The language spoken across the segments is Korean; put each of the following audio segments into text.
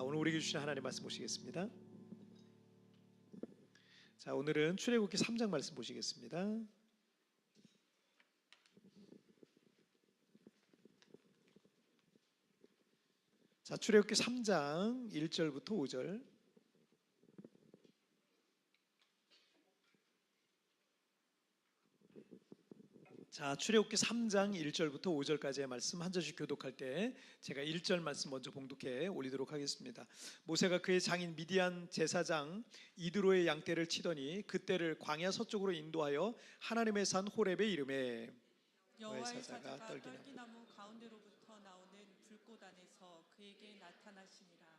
오늘 우리에게 주신 하나님의 말씀 보시겠습니다. 자, 오늘은 출애굽기 3장 말씀 보시겠습니다. 자, 출애굽기 3장 1절부터 5절. 자, 출애굽기 3장 1절부터 5절까지의 말씀 한 절씩 교독할 때 제가 1절 말씀 먼저 봉독해 올리도록 하겠습니다. 모세가 그의 장인 미디안 제사장 이드로의 양떼를 치더니 그떼를 광야 서쪽으로 인도하여 하나님의 산 호렙에 이르매 여호와의 사자가 떨기나무 가운데로부터 나오는 불꽃 안에서 그에게 나타나시니라.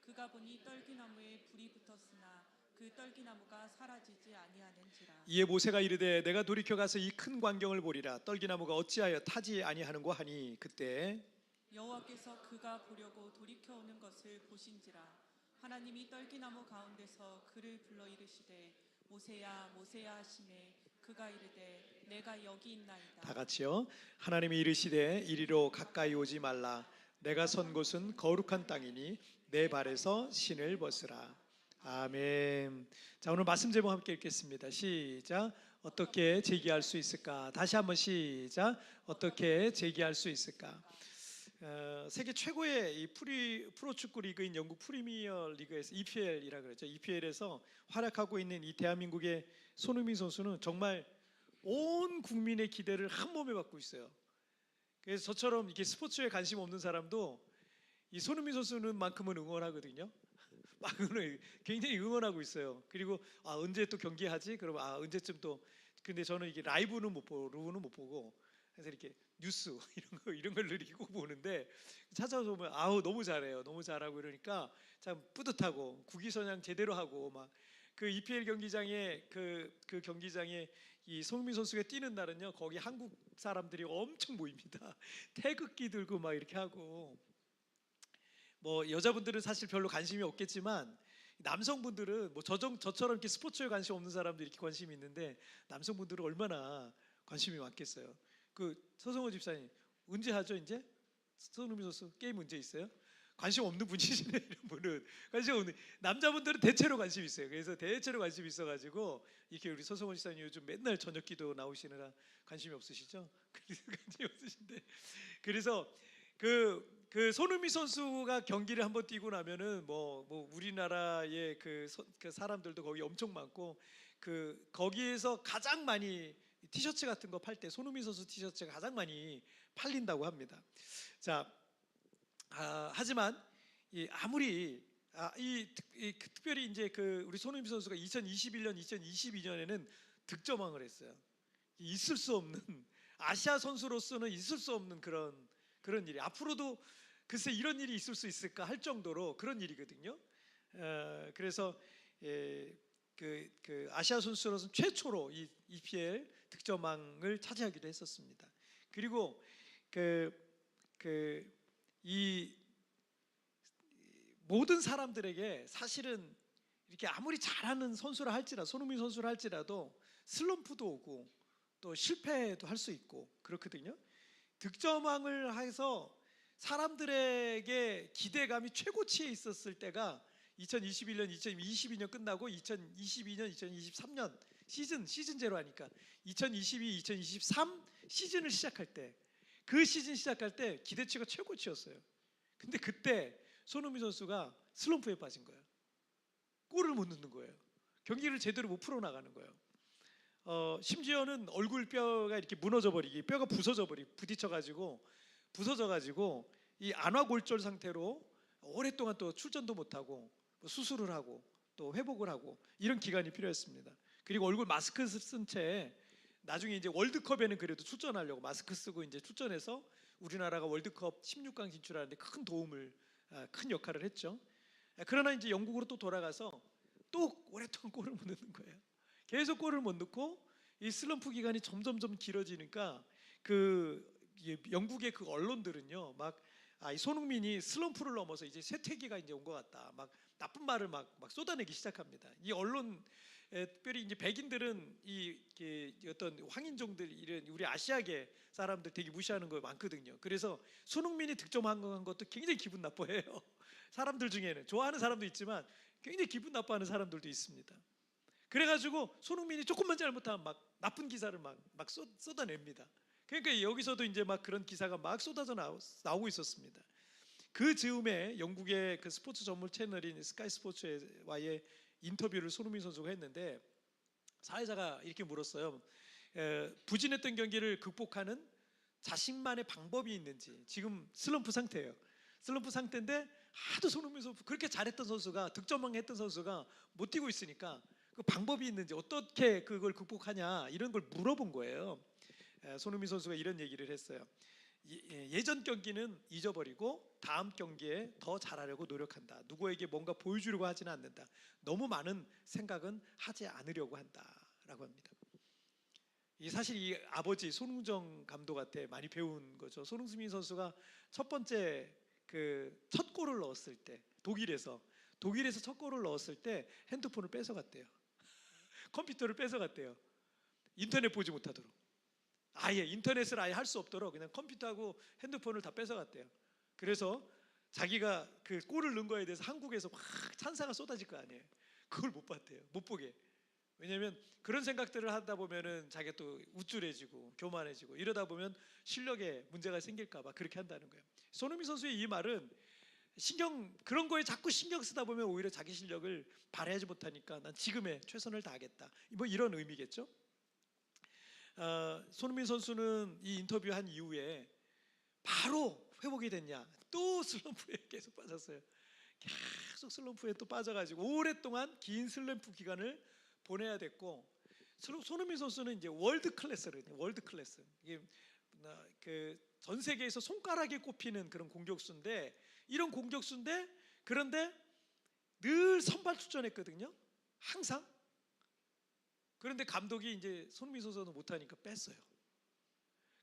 그가 보니 떨기나무에 불이 붙었으나 그 떨기나무가 사라지지 아니하는지라. 이에 모세가 이르되 내가 돌이켜 가서 이 큰 광경을 보리라. 떨기나무가 어찌하여 타지 아니하는고 하니 그때 여호와께서 그가 보려고 돌이켜 오는 것을 보신지라. 하나님이 떨기나무 가운데서 그를 불러 이르시되 모세야 모세야 하시매 그가 이르되 내가 여기 있나이다. 다 같이요. 하나님이 이르시되 이리로 가까이 오지 말라. 내가 선 곳은 거룩한 땅이니 내 발에서 신을 벗으라. 아멘. 자, 오늘 말씀 제목 함께 읽겠습니다. 시작. 어떻게 제기할 수 있을까? 다시 한번 시작. 어떻게 제기할 수 있을까? 세계 최고의 이 프로축구 리그인 영국 프리미어 리그에서 EPL이라 그러죠. EPL에서 활약하고 있는 이 대한민국의 손흥민 선수는 정말 온 국민의 기대를 한 몸에 받고 있어요. 그래서 저처럼 이렇게 스포츠에 관심 없는 사람도 이 손흥민 선수는 만큼은 응원하거든요. 막 굉장히 응원하고 있어요. 그리고 언제 또 경기하지? 그러면 언제쯤 또. 근데 저는 이게 라이브는 못 보고 그래서 이렇게 뉴스 이런 걸 읽고 보는데 찾아서 보면 너무 잘해요. 너무 잘하고 이러니까 참 뿌듯하고 국위선양 제대로 하고 막 그 EPL 경기장에 그 경기장에 이 손흥민 선수가 뛰는 날은요 거기 한국 사람들이 엄청 모입니다. 태극기 들고 막 이렇게 하고. 뭐 여자분들은 사실 별로 관심이 없겠지만 남성분들은 뭐 저처럼 이렇게 스포츠에 관심 없는 사람들이 이렇게 관심이 있는데 남성분들은 얼마나 관심이 많겠어요. 그 서성호 집사님 언제 하죠 이제? 손흥민 선수 게임 문제 있어요? 관심 없는 분이시네. 이런 분은 관심 없는 남자분들은 대체로 관심 있어요. 그래서 대체로 관심이 있어가지고 이렇게 우리 서성호 집사님 요즘 맨날 저녁기도 나오시느라 관심이 없으시죠? 그래서 관심이 없으신데 그래서 그 손흥민 선수가 경기를 한번 뛰고 나면은 뭐 우리나라의 그 사람들도 거기 엄청 많고 거기에서 가장 많이 티셔츠 같은 거 팔 때 손흥민 선수 티셔츠가 가장 많이 팔린다고 합니다. 자, 하지만 아무리 특별히 이제 우리 손흥민 선수가 2021년, 2022년에는 득점왕을 했어요. 있을 수 없는 아시아 선수로서는 있을 수 없는 그런 일이 앞으로도 글쎄 이런 일이 있을 수 있을까 할 정도로 그런 일이거든요. 그래서 아시아 선수로서는 최초로 이 EPL 득점왕을 차지하기도 했었습니다. 그리고 이 모든 사람들에게 사실은 이렇게 아무리 잘하는 선수라 할지라도 손흥민 선수라 할지라도 슬럼프도 오고 또 실패도 할 수 있고 그렇거든요. 득점왕을 해서 사람들에게 기대감이 최고치에 있었을 때가 2021년, 2022년 끝나고 2022년, 2023년 시즌제로 하니까 2022, 2023 시즌을 시작할 때 그 시즌 시작할 때 기대치가 최고치였어요. 근데 그때 손흥민 선수가 슬럼프에 빠진 거예요. 골을 못 넣는 거예요. 경기를 제대로 못 풀어나가는 거예요. 심지어는 얼굴뼈가 이렇게 무너져버리기, 뼈가 부딪혀가지고 부서져가지고 이 안화골절 상태로 오랫동안 또 출전도 못하고 수술을 하고 또 회복을 하고 이런 기간이 필요했습니다. 그리고 얼굴 마스크 쓴 채 나중에 이제 월드컵에는 그래도 출전하려고 마스크 쓰고 이제 출전해서 우리나라가 월드컵 16강 진출하는데 큰 역할을 했죠. 그러나 이제 영국으로 또 돌아가서 또 오랫동안 골을 못 넣는 거예요. 계속 골을 못 넣고 이 슬럼프 기간이 점점점 길어지니까 영국의 언론들은요 막 이 손흥민이 슬럼프를 넘어서 이제 쇠퇴기가 이제 온 것 같다. 막 나쁜 말을 막 쏟아내기 시작합니다. 이 언론 특별히 이제 백인들은 어떤 황인종들 이런 우리 아시아계 사람들 되게 무시하는 거 많거든요. 그래서 손흥민이 득점한 것도 굉장히 기분 나빠해요. 사람들 중에는 좋아하는 사람도 있지만 굉장히 기분 나빠하는 사람들도 있습니다. 그래가지고 손흥민이 조금만 잘못하면 막 나쁜 기사를 막 쏟아냅니다. 그러니까 여기서도 이제 막 그런 기사가 막 쏟아져 나오고 있었습니다. 그 즈음에 영국의 그 스포츠 전문 채널인 스카이 스포츠와의 인터뷰를 손흥민 선수가 했는데 사회자가 이렇게 물었어요. 부진했던 경기를 극복하는 자신만의 방법이 있는지. 지금 슬럼프 상태예요. 슬럼프 상태인데 하도 손흥민 선수 그렇게 잘했던 선수가 득점왕 했던 선수가 못 뛰고 있으니까 그 방법이 있는지 어떻게 그걸 극복하냐 이런 걸 물어본 거예요. 손흥민 선수가 이런 얘기를 했어요. 예전 경기는 잊어버리고 다음 경기에 더 잘하려고 노력한다. 누구에게 뭔가 보여주려고 하지는 않는다. 너무 많은 생각은 하지 않으려고 한다라고 합니다. 사실 이 아버지 손흥정 감독한테 많이 배운 거죠. 손흥민 선수가 첫 번째 그 첫 골을 넣었을 때 독일에서 첫 골을 넣었을 때 핸드폰을 뺏어갔대요. 컴퓨터를 뺏어갔대요. 인터넷 보지 못하도록. 아예 인터넷을 아예 할 수 없도록 그냥 컴퓨터하고 핸드폰을 다 뺏어갔대요. 그래서 자기가 그 골을 넣은 거에 대해서 한국에서 막 찬사가 쏟아질 거 아니에요. 그걸 못 봤대요. 못 보게. 왜냐하면 그런 생각들을 하다 보면은 자기가 또 우쭐해지고 교만해지고 이러다 보면 실력에 문제가 생길까 봐 그렇게 한다는 거예요. 손흥민 선수의 이 말은 그런 거에 자꾸 신경 쓰다 보면 오히려 자기 실력을 발휘하지 못하니까 난 지금에 최선을 다하겠다. 뭐 이런 의미겠죠. 손흥민 선수는 이 인터뷰한 이후에 바로 회복이 됐냐? 또 슬럼프에 계속 빠졌어요. 계속 슬럼프에 또 빠져가지고 오랫동안 긴 슬럼프 기간을 보내야 됐고, 손흥민 선수는 이제 월드 클래스거든요. 월드 클래스. 이게 그 전 세계에서 손가락에 꼽히는 그런 공격수인데, 이런 공격수인데 그런데 늘 선발 출전했거든요. 항상. 그런데 감독이 이제 손흥민 선수는 못하니까 뺐어요.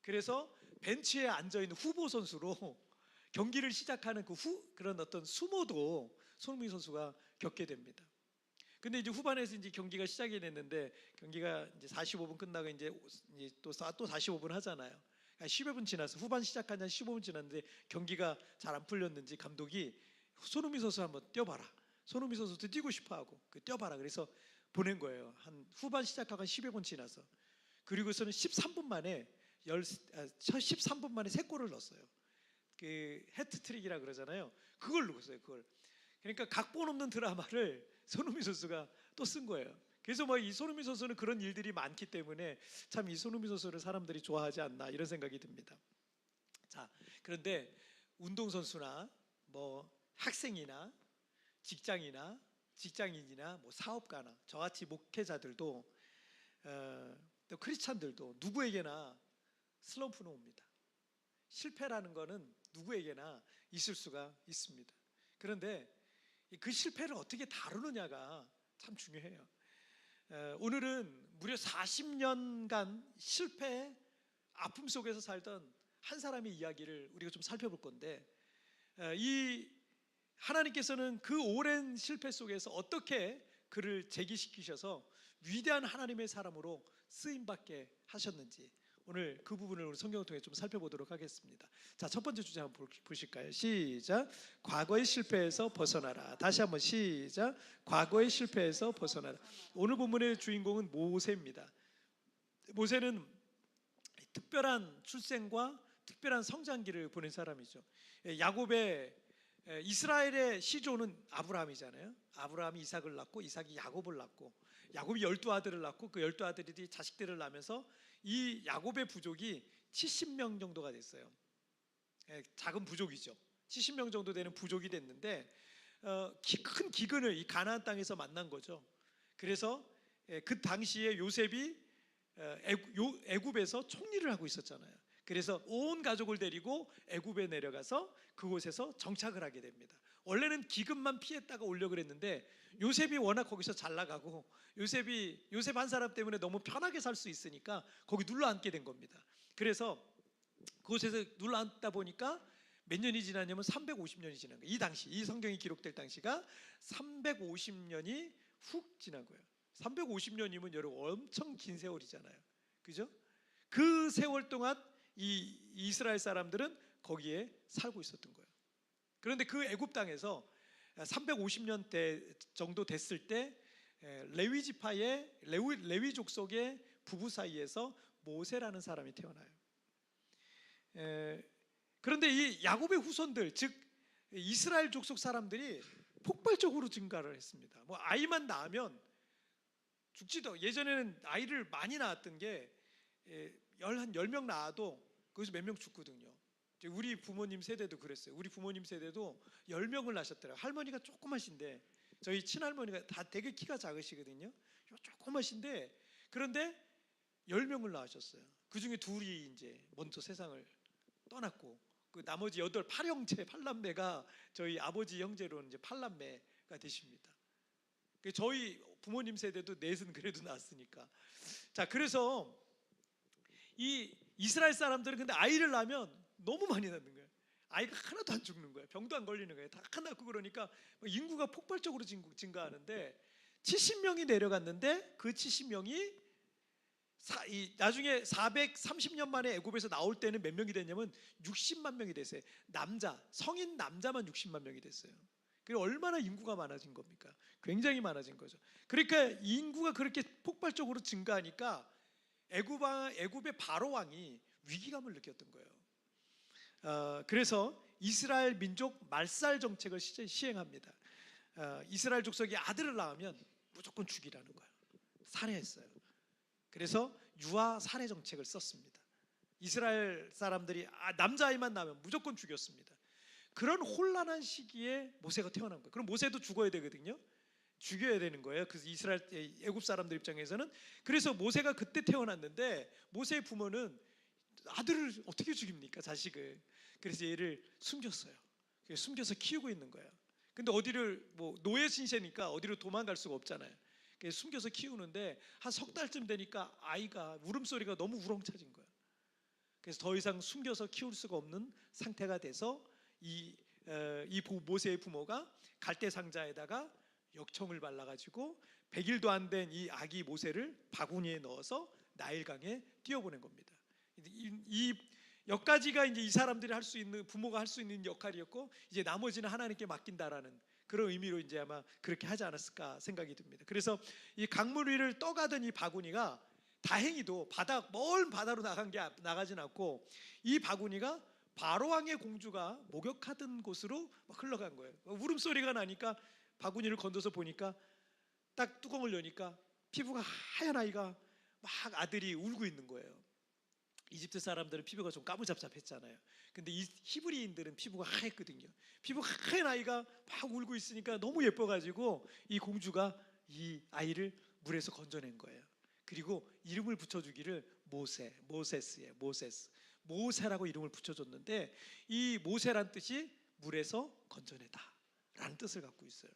그래서 벤치에 앉아 있는 후보 선수로 경기를 시작하는 그런 어떤 수모도 손흥민 선수가 겪게 됩니다. 근데 이제 후반에서 이제 경기가 시작이 됐는데 경기가 이제 45분 끝나고 이제 또 45분 하잖아요. 10여 분 지나서 후반 시작한 지 15분 지났는데 경기가 잘 안 풀렸는지 감독이 손흥민 선수 한번 뛰어봐라. 손흥민 선수도 뛰고 싶어하고 뛰어봐라. 그래서 보낸 거예요. 한 후반 시작하고 한 10여 분 지나서. 그리고서는 13분 만에 13분 만에 3골을 넣었어요. 그 해트트릭이라 그러잖아요. 그걸 넣었어요. 그걸. 그러니까 각본 없는 드라마를 손흥민 선수가 또 쓴 거예요. 그래서 뭐 이 손흥민 선수는 그런 일들이 많기 때문에 참 이 손흥민 선수를 사람들이 좋아하지 않나 이런 생각이 듭니다. 자, 그런데 운동선수나 뭐 학생이나 직장이나 직장인이나 뭐 사업가나 저같이 목회자들도 또 크리스찬들도 누구에게나 슬럼프는 옵니다. 실패라는 거는 누구에게나 있을 수가 있습니다. 그런데 그 실패를 어떻게 다루느냐가 참 중요해요. 오늘은 무려 40년간 실패의 아픔 속에서 살던 한 사람의 이야기를 우리가 좀 살펴볼 건데, 이 하나님께서는 그 오랜 실패 속에서 어떻게 그를 재기시키셔서 위대한 하나님의 사람으로 쓰임받게 하셨는지 오늘 그 부분을 우리 성경을 통해 좀 살펴보도록 하겠습니다. 자, 첫 번째 주제 한번 보실까요? 시작. 과거의 실패에서 벗어나라. 다시 한번 시작. 과거의 실패에서 벗어나라. 오늘 본문의 주인공은 모세입니다. 모세는 특별한 출생과 특별한 성장기를 보낸 사람이죠. 야곱의 이스라엘의 시조는 아브라함이잖아요. 아브라함이 이삭을 낳고 이삭이 야곱을 낳고 야곱이 12아들을 낳고 그 12아들이 자식들을 낳으면서 이 야곱의 부족이 70명 정도가 됐어요. 작은 부족이죠. 70명 정도 되는 부족이 됐는데 큰 기근을 이 가나안 땅에서 만난 거죠. 그래서 그 당시에 요셉이 애굽에서 총리를 하고 있었잖아요. 그래서 온 가족을 데리고 애굽에 내려가서 그곳에서 정착을 하게 됩니다. 원래는 기근만 피했다가 오려고 그랬는데 요셉이 워낙 거기서 잘 나가고 요셉 한 사람 때문에 너무 편하게 살 수 있으니까 거기 눌러 앉게 된 겁니다. 그래서 그곳에서 눌러 앉다 보니까 몇 년이 지났냐면 350년이 지난 거예요. 이 당시, 이 성경이 기록될 당시가 350년이 훅 지난 거예요. 350년이면 여러분 엄청 긴 세월이잖아요. 그죠? 그 세월 동안 이 이스라엘 사람들은 거기에 살고 있었던 거예요. 그런데 그 애굽 땅에서 350년 대 정도 됐을 때 레위 지파의 레위 족속의 부부 사이에서 모세라는 사람이 태어나요. 그런데 이 야곱의 후손들, 즉 이스라엘 족속 사람들이 폭발적으로 증가를 했습니다. 뭐 아이만 낳으면 죽지도, 예전에는 아이를 많이 낳았던 게 한 10명 낳아도 거기서 몇 명 죽거든요. 우리 부모님 세대도 그랬어요. 우리 부모님 세대도 10명을 낳으셨더라고요. 할머니가 조그마신데, 저희 친할머니가 다 되게 키가 작으시거든요. 조그마신데, 그런데 10명을 낳으셨어요. 그 중에 둘이 이제 먼저 세상을 떠났고, 그 나머지 8형제 8남매가 저희 아버지 형제로는 이제 8남매가 되십니다. 저희 부모님 세대도 넷은 그래도 낳았으니까. 자, 그래서 이 이스라엘 사람들은 근데 아이를 낳으면 너무 많이 낳는 거예요. 아이가 하나도 안 죽는 거예요. 병도 안 걸리는 거예요. 다 낳고. 그러니까 인구가 폭발적으로 증가하는데 70명이 내려갔는데, 그 70명이 나중에 430년 만에 애굽에서 나올 때는 몇 명이 됐냐면 60만 명이 됐어요. 성인 남자만 60만 명이 됐어요. 그게 얼마나 인구가 많아진 겁니까? 굉장히 많아진 거죠. 그러니까 인구가 그렇게 폭발적으로 증가하니까 애굽의 바로 왕이 위기감을 느꼈던 거예요. 그래서 이스라엘 민족 말살 정책을 시행합니다. 이스라엘 족속이 아들을 낳으면 무조건 죽이라는 거예요. 살해했어요. 그래서 유아 살해 정책을 썼습니다. 이스라엘 사람들이 남자아이만 낳으면 무조건 죽였습니다. 그런 혼란한 시기에 모세가 태어난 거예요. 그럼 모세도 죽어야 되거든요. 죽여야 되는 거예요. 그래서 애굽 사람들 입장에서는. 그래서 모세가 그때 태어났는데, 모세의 부모는 아들을 어떻게 죽입니까, 자식을. 그래서 얘를 숨겼어요. 숨겨서 키우고 있는 거예요. 근데 어디를, 노예 신세니까 어디로 도망갈 수가 없잖아요. 그래서 숨겨서 키우는데 한 석 달쯤 되니까 아이가 울음소리가 너무 우렁차진 거예요. 그래서 더 이상 숨겨서 키울 수가 없는 상태가 돼서 이 모세의 부모가 갈대 상자에다가 역청을 발라가지고 100일도 안 된 이 아기 모세를 바구니에 넣어서 나일강에 띄워보낸 겁니다. 이 여기까지가 이제 이 사람들이 할 수 있는, 부모가 할 수 있는 역할이었고, 이제 나머지는 하나님께 맡긴다라는 그런 의미로 이제 아마 그렇게 하지 않았을까 생각이 듭니다. 그래서 이 강물 위를 떠가던 이 바구니가 다행히도 먼 바다로 나가진 않고, 이 바구니가 바로왕의 공주가 목욕하던 곳으로 흘러간 거예요. 울음소리가 나니까 바구니를 건져서 보니까 딱 뚜껑을 여니까 피부가 하얀 아이가 막 아들이 울고 있는 거예요. 이집트 사람들은 피부가 좀 까무잡잡했잖아요. 근데 이 히브리인들은 피부가 하얗거든요. 피부가 하얀 아이가 막 울고 있으니까 너무 예뻐가지고 이 공주가 이 아이를 물에서 건져낸 거예요. 그리고 이름을 붙여주기를 모세라고 이름을 붙여줬는데, 이 모세란 뜻이 물에서 건져내다 라는 뜻을 갖고 있어요.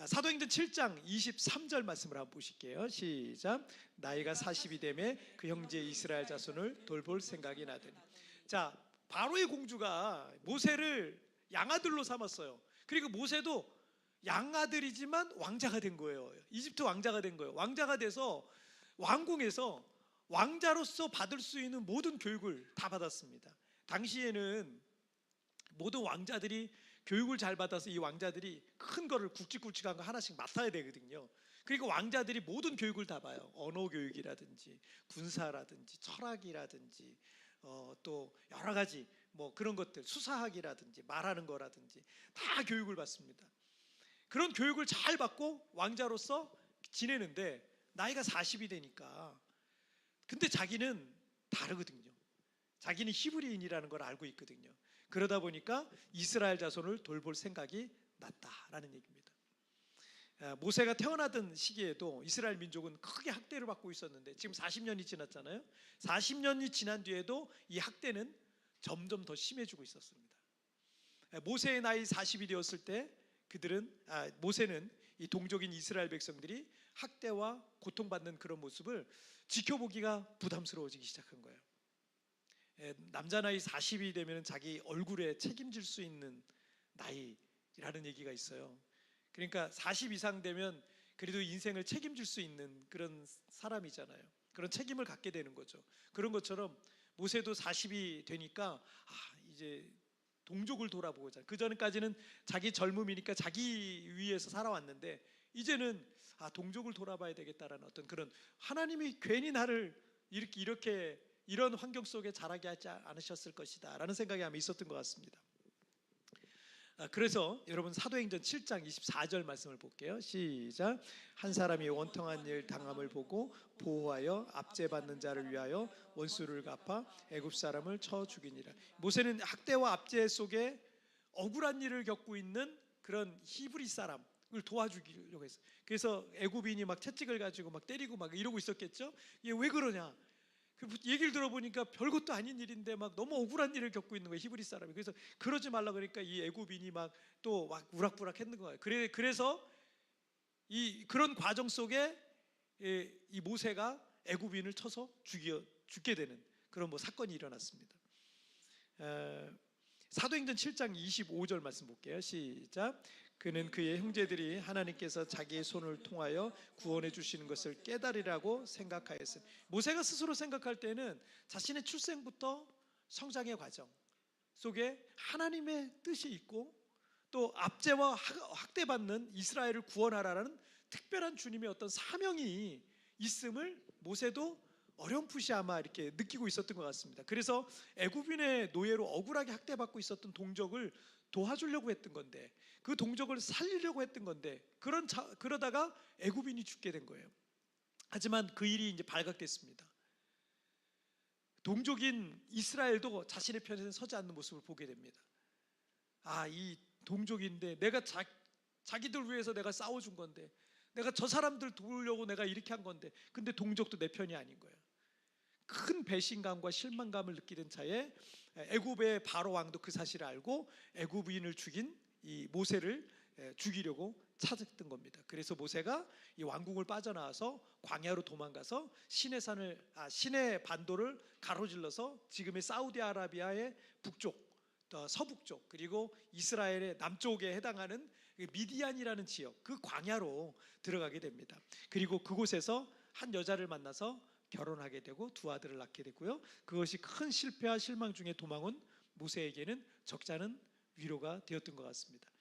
사도행전 7장 23절 말씀을 한번 보실게요. 시작. 나이가 40이 되매 그 형제 이스라엘 자손을 돌볼 생각이 나더니. 자, 바로의 공주가 모세를 양아들로 삼았어요. 그리고 모세도 양아들이지만 왕자가 된 거예요. 이집트 왕자가 된 거예요. 왕자가 돼서 왕궁에서 왕자로서 받을 수 있는 모든 교육을 다 받았습니다. 당시에는 모든 왕자들이 교육을 잘 받아서 이 왕자들이 큰 거를 굵직굵직한 거 하나씩 맡아야 되거든요. 그리고 왕자들이 모든 교육을 다 봐요. 언어 교육이라든지 군사라든지 철학이라든지 또 여러 가지 그런 것들, 수사학이라든지 말하는 거라든지 다 교육을 받습니다. 그런 교육을 잘 받고 왕자로서 지내는데 나이가 40이 되니까, 근데 자기는 다르거든요. 자기는 히브리인이라는 걸 알고 있거든요. 그러다 보니까 이스라엘 자손을 돌볼 생각이 났다라는 얘기입니다. 모세가 태어나던 시기에도 이스라엘 민족은 크게 학대를 받고 있었는데, 지금 40년이 지났잖아요. 40년이 지난 뒤에도 이 학대는 점점 더 심해지고 있었습니다. 모세의 나이 40이 되었을 때 모세는 이 동족인 이스라엘 백성들이 학대와 고통받는 그런 모습을 지켜보기가 부담스러워지기 시작한 거예요. 남자 나이 40이 되면 자기 얼굴에 책임질 수 있는 나이라는 얘기가 있어요. 그러니까 40 이상 되면 그래도 인생을 책임질 수 있는 그런 사람이잖아요. 그런 책임을 갖게 되는 거죠. 그런 것처럼 모세도 40이 되니까 이제 동족을 돌아보고자. 그 전까지는 자기 젊음이니까 자기 위해서 살아왔는데 이제는 동족을 돌아봐야 되겠다라는 어떤 그런, 하나님이 괜히 나를 이렇게 이런 환경 속에 자라게 하지 않으셨을 것이다라는 생각이 아마 있었던 것 같습니다. 그래서 여러분 사도행전 7장 24절 말씀을 볼게요. 시작. 한 사람이 원통한 일 당함을 보고 보호하여 압제받는 자를 위하여 원수를 갚아 애굽 사람을 쳐 죽이니라. 모세는 학대와 압제 속에 억울한 일을 겪고 있는 그런 히브리 사람을 도와주기려고 했어요. 그래서 애굽인이 막 채찍을 가지고 막 때리고 막 이러고 있었겠죠. 이게 왜 그러냐? 그 얘기를 들어보니까 별것도 아닌 일인데 막 너무 억울한 일을 겪고 있는 거예요, 히브리 사람이. 그래서 그러지 말라 그러니까 이 애굽인이 막 또 막 우락부락 했는 거예요. 그래서 그런 과정 속에 이 모세가 애굽인을 쳐서 죽게 되는 그런 뭐 사건이 일어났습니다. 사도행전 7장 25절 말씀 볼게요. 시작. 그는 그의 형제들이 하나님께서 자기의 손을 통하여 구원해 주시는 것을 깨달으라고 생각하였어요. 모세가 스스로 생각할 때는 자신의 출생부터 성장의 과정 속에 하나님의 뜻이 있고 또 압제와 학대받는 이스라엘을 구원하라는 특별한 주님의 어떤 사명이 있음을 모세도 어렴풋이 아마 이렇게 느끼고 있었던 것 같습니다. 그래서 애굽인의 노예로 억울하게 학대받고 있었던 동족을 도와주려고 했던 건데, 그 동족을 살리려고 했던 건데, 그러다가 애굽인이 죽게 된 거예요. 하지만 그 일이 이제 발각됐습니다. 동족인 이스라엘도 자신의 편에는 서지 않는 모습을 보게 됩니다. 이 동족인데 내가 자기들 위해서 내가 싸워준 건데, 내가 저 사람들 도우려고 내가 이렇게 한 건데, 근데 동족도 내 편이 아닌 거예요. 큰 배신감과 실망감을 느끼는 차에 애굽의 바로 왕도 그 사실을 알고 애굽인을 죽인 이 모세를 죽이려고 찾았던 겁니다. 그래서 모세가 이 왕궁을 빠져나와서 광야로 도망가서 시내 반도를 가로질러서 지금의 사우디아라비아의 북쪽, 서북쪽, 그리고 이스라엘의 남쪽에 해당하는 미디안이라는 지역, 그 광야로 들어가게 됩니다. 그리고 그곳에서 한 여자를 만나서 결혼하게 되고 두 아들을 낳게 되고요. 그것이 큰 실패와 실망 중에 도망온 모세에게는 적잖은 위로가 되었던 것 같습니다.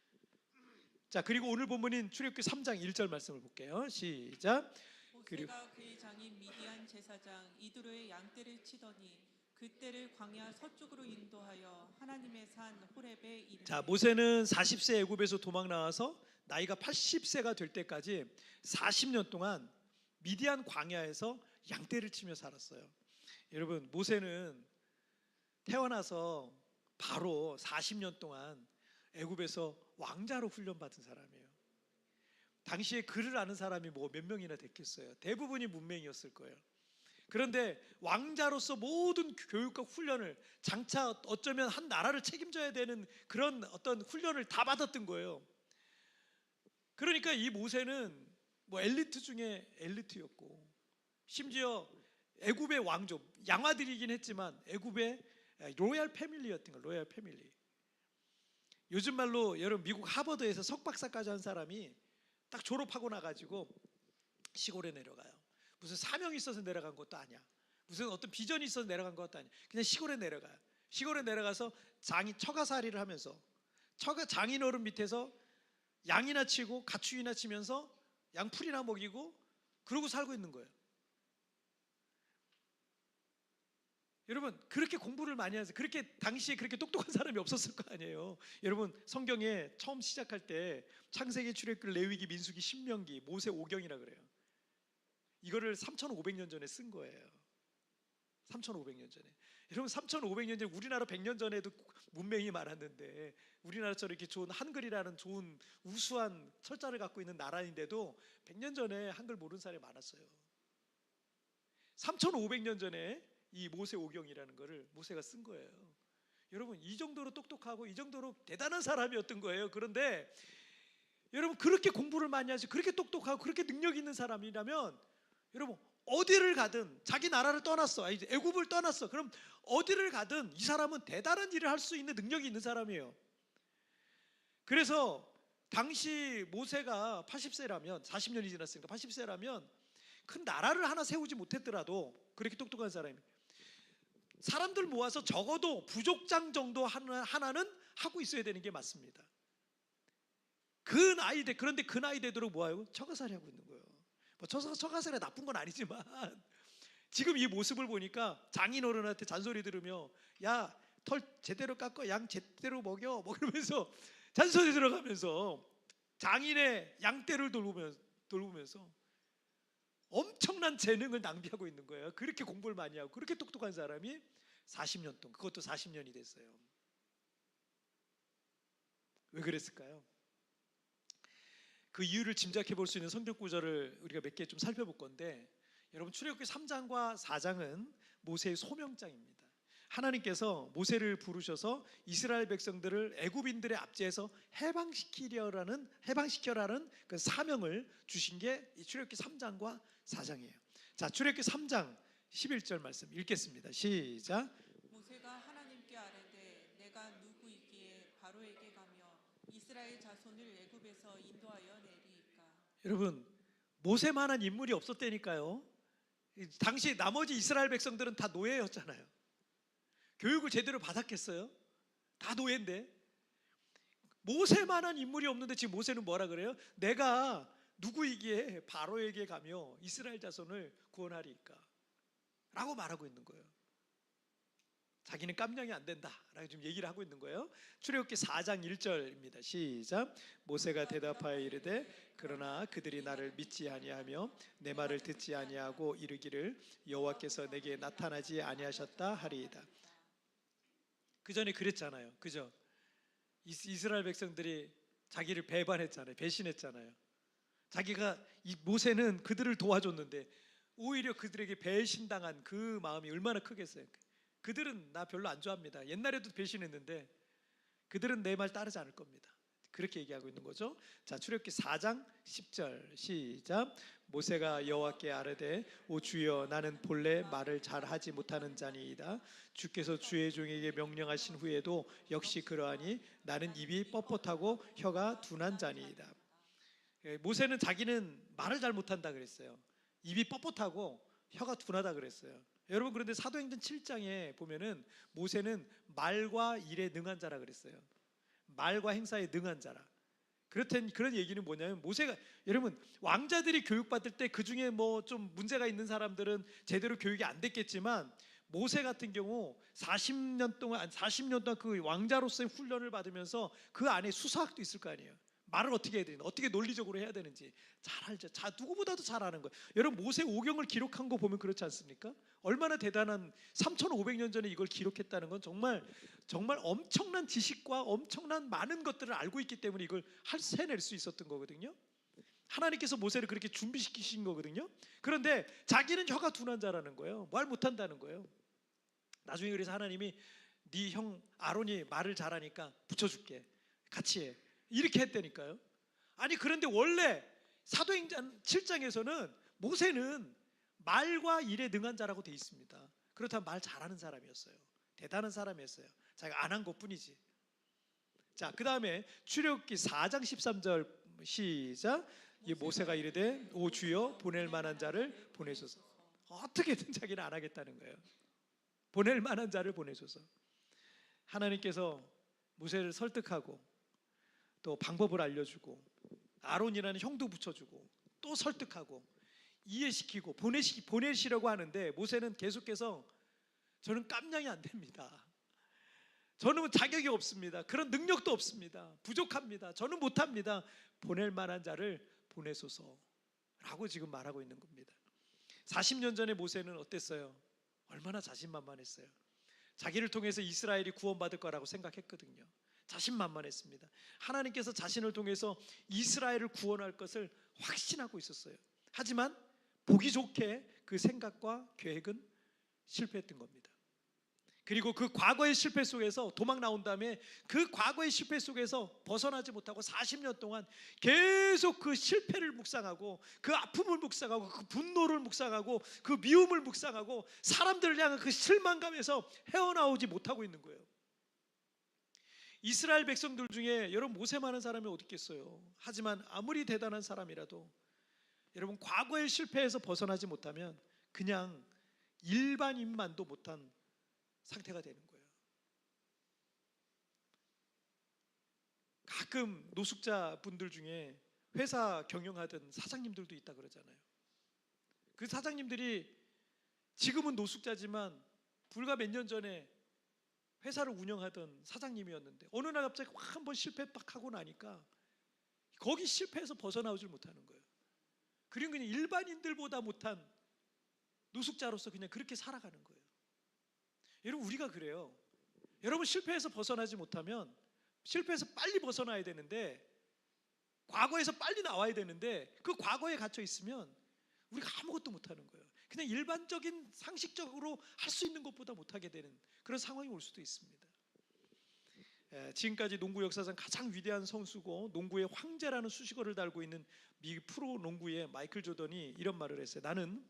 자, 그리고 오늘 본문인 출애굽기 3장 1절 말씀을 볼게요. 시작. 모세가 그의 장인 미디안 제사장 이드로의 양떼를 치더니 그때를 광야 서쪽으로 인도하여 하나님의 산 호렙에 이르니. 자, 모세는 40세 애굽에서 도망 나와서 나이가 80세가 될 때까지 40년 동안 미디안 광야에서 양떼를 치며 살았어요. 여러분, 모세는 태어나서 바로 40년 동안 애굽에서 왕자로 훈련받은 사람이에요. 당시에 글을 아는 사람이 뭐 몇 명이나 됐겠어요. 대부분이 문맹이었을 거예요. 그런데 왕자로서 모든 교육과 훈련을, 장차 어쩌면 한 나라를 책임져야 되는 그런 어떤 훈련을 다 받았던 거예요. 그러니까 이 모세는 뭐 엘리트 중에 엘리트였고, 심지어 애굽의 왕족, 양아들이긴 했지만 애굽의 로얄 패밀리였던 거예요. 로얄 패밀리. 요즘 말로 여러분 미국 하버드에서 석박사까지 한 사람이 딱 졸업하고 나가지고 시골에 내려가요. 무슨 사명이 있어서 내려간 것도 아니야. 무슨 어떤 비전이 있어서 내려간 것도 아니야. 그냥 시골에 내려가요. 시골에 내려가서 처가살이를 하면서 장인어른 밑에서 양이나 치고 가축이나 치면서 양풀이나 먹이고 그러고 살고 있는 거예요. 여러분, 그렇게 공부를 많이 해서 그렇게 당시에 그렇게 똑똑한 사람이 없었을 거 아니에요. 여러분, 성경에 처음 시작할 때 창세기, 출애굽기, 레위기, 민수기, 신명기, 모세 오경이라 그래요. 이거를 3,500년 전에 쓴 거예요. 3,500년 전에. 여러분, 3,500년 전에, 우리나라 100년 전에도 문맹이 많았는데, 우리나라처럼 이렇게 좋은 한글이라는 좋은 우수한 철자를 갖고 있는 나라인데도 100년 전에 한글 모르는 사람이 많았어요. 3,500년 전에 이 모세 오경이라는 거를 모세가 쓴 거예요. 여러분, 이 정도로 똑똑하고 이 정도로 대단한 사람이었던 거예요. 그런데 여러분, 그렇게 공부를 많이 하시, 그렇게 똑똑하고 그렇게 능력 있는 사람이라면 여러분, 어디를 가든, 자기 나라를 떠났어, 이제 애굽을 떠났어, 그럼 어디를 가든 이 사람은 대단한 일을 할 수 있는 능력이 있는 사람이에요. 그래서 당시 모세가 80세라면, 40년이 지났으니까 80세라면 큰 나라를 하나 세우지 못했더라도 그렇게 똑똑한 사람이, 사람들 모아서 적어도 부족장 정도 하나는 하고 있어야 되는 게 맞습니다. 그런데 그 나이 되도록 뭐하고 처가살이 하고 있는 거예요. 뭐 처가살이 나쁜 건 아니지만 지금 이 모습을 보니까 장인어른한테 잔소리 들으며 야, 털 제대로 깎아, 양 제대로 먹여, 뭐 그러면서 잔소리 들어가면서 장인의 양떼를 돌보면서 엄청난 재능을 낭비하고 있는 거예요. 그렇게 공부를 많이 하고 그렇게 똑똑한 사람이 40년 동안, 그것도 40년이 됐어요. 왜 그랬을까요? 그 이유를 짐작해 볼 수 있는 성경 구절을 우리가 몇 개 좀 살펴볼 건데, 여러분 출애굽기 3장과 4장은 모세의 소명장입니다. 하나님께서 모세를 부르셔서 이스라엘 백성들을 애굽인들의 압제에서 해방시키라라는 그 사명을 주신 게 이 출애굽기 3장과 4장이에요. 자, 출애굽기 3장 11절 말씀 읽겠습니다. 시작. 모세가 하나님께 아뢰되 내가 누구이기에 바로에게 가며 이스라엘 자손을 애굽에서 인도하여 내리이까. 여러분, 모세만한 인물이 없었다니까요. 당시 나머지 이스라엘 백성들은 다 노예였잖아요. 교육을 제대로 받았겠어요? 다 노예인데. 모세만한 인물이 없는데 지금 모세는 뭐라 그래요? 내가 누구이기에 바로에게 가며 이스라엘 자손을 구원하리이까 라고 말하고 있는 거예요. 자기는 깜냥이 안 된다 라고 지금 얘기를 하고 있는 거예요. 출애굽기 4장 1절입니다. 시작. 모세가 대답하여 이르되 그러나 그들이 나를 믿지 아니하며 내 말을 듣지 아니하고 이르기를 여호와께서 내게 나타나지 아니하셨다 하리이다. 그 전에 그랬잖아요. 그죠? 이스라엘 백성들이 자기를 배반했잖아요. 배신했잖아요. 자기가 모세는 그들을 도와줬는데 오히려 그들에게 배신당한 그 마음이 얼마나 크겠어요. 그들은 나 별로 안 좋아합니다. 옛날에도 배신했는데 그들은 내 말 따르지 않을 겁니다. 그렇게 얘기하고 있는 거죠. 자, 출애굽기 4장 10절 시작. 모세가 여호와께 아뢰되 오 주여 나는 본래 말을 잘하지 못하는 자니이다. 주께서 주의 종에게 명령하신 후에도 역시 그러하니 나는 입이 뻣뻣하고 혀가 둔한 자니이다. 모세는 자기는 말을 잘 못한다 그랬어요. 입이 뻣뻣하고 혀가 둔하다 그랬어요. 여러분, 그런데 사도행전 7장에 보면은 모세는 말과 일에 능한 자라 그랬어요. 말과 행사에 능한 자라. 그런 얘기는 뭐냐면 모세가, 여러분 왕자들이 교육받을 때 그 중에 뭐 좀 문제가 있는 사람들은 제대로 교육이 안 됐겠지만 모세 같은 경우 40년 동안 그 왕자로서의 훈련을 받으면서 그 안에 수사학도 있을 거 아니에요. 말을 어떻게 해야 되는지, 어떻게 논리적으로 해야 되는지 잘 알죠. 누구보다도 잘 아는 거예요. 여러분 모세 오경을 기록한 거 보면 그렇지 않습니까? 얼마나 대단한 3,500년 전에 이걸 기록했다는 건 정말 엄청난 지식과 엄청난 많은 것들을 알고 있기 때문에 이걸 해낼 수 있었던 거거든요. 하나님께서 모세를 그렇게 준비시키신 거거든요. 그런데 자기는 혀가 둔한 자라는 거예요. 말 못한다는 거예요. 나중에 그래서 하나님이 네 형 아론이 말을 잘하니까 붙여줄게, 같이 해, 이렇게 했다니까요. 아니 그런데 원래 사도행전 7장에서는 모세는 말과 일에 능한 자라고 돼 있습니다. 그렇다면 말 잘하는 사람이었어요. 대단한 사람이었어요. 자기가 안 한 것뿐이지. 자, 그 다음에 출애굽기 4장 13절 시작. 이 모세가 이르되 오 주여 보낼 만한 자를 보내소서. 어떻게든 자기는 안 하겠다는 거예요. 보낼 만한 자를 보내소서. 하나님께서 모세를 설득하고 또 방법을 알려주고 아론이라는 형도 붙여주고 또 설득하고 이해시키고 보내시려고 하는데 모세는 계속해서 저는 깜냥이 안 됩니다. 저는 자격이 없습니다. 그런 능력도 없습니다. 부족합니다. 저는 못합니다. 보낼 만한 자를 보내소서라고 지금 말하고 있는 겁니다. 40년 전에 모세는 어땠어요? 얼마나 자신만만했어요. 자기를 통해서 이스라엘이 구원받을 거라고 생각했거든요. 자신만만했습니다. 하나님께서 자신을 통해서 이스라엘을 구원할 것을 확신하고 있었어요. 하지만 보기 좋게 그 생각과 계획은 실패했던 겁니다. 그리고 그 과거의 실패 속에서 도망 나온 다음에 그 과거의 실패 속에서 벗어나지 못하고 40년 동안 계속 그 실패를 묵상하고 그 아픔을 묵상하고 그 분노를 묵상하고 그 미움을 묵상하고 사람들을 향한 그 실망감에서 헤어나오지 못하고 있는 거예요. 이스라엘 백성들 중에 여러분 모세만한 사람이 어디 있겠어요? 하지만 아무리 대단한 사람이라도 여러분 과거의 실패에서 벗어나지 못하면 그냥 일반인만도 못한 상태가 되는 거예요. 가끔 노숙자 분들 중에 회사 경영하던 사장님들도 있다 그러잖아요. 그 사장님들이 지금은 노숙자지만 불과 몇 년 전에 회사를 운영하던 사장님이었는데 어느 날 갑자기 확 한번 실패 딱 하고 나니까 거기 실패해서 벗어나오질 못하는 거예요. 그리고 그냥 일반인들보다 못한 노숙자로서 그냥 그렇게 살아가는 거예요. 여러분, 우리가 그래요. 여러분, 실패해서 벗어나지 못하면, 실패해서 빨리 벗어나야 되는데, 과거에서 빨리 나와야 되는데, 그 과거에 갇혀 있으면 우리가 아무것도 못하는 거예요. 그냥 일반적인 상식적으로 할 수 있는 것보다 못하게 되는 그런 상황이 올 수도 있습니다. 지금까지 농구 역사상 가장 위대한 선수고 농구의 황제라는 수식어를 달고 있는 미 프로 농구의 마이클 조던이 이런 말을 했어요. 나는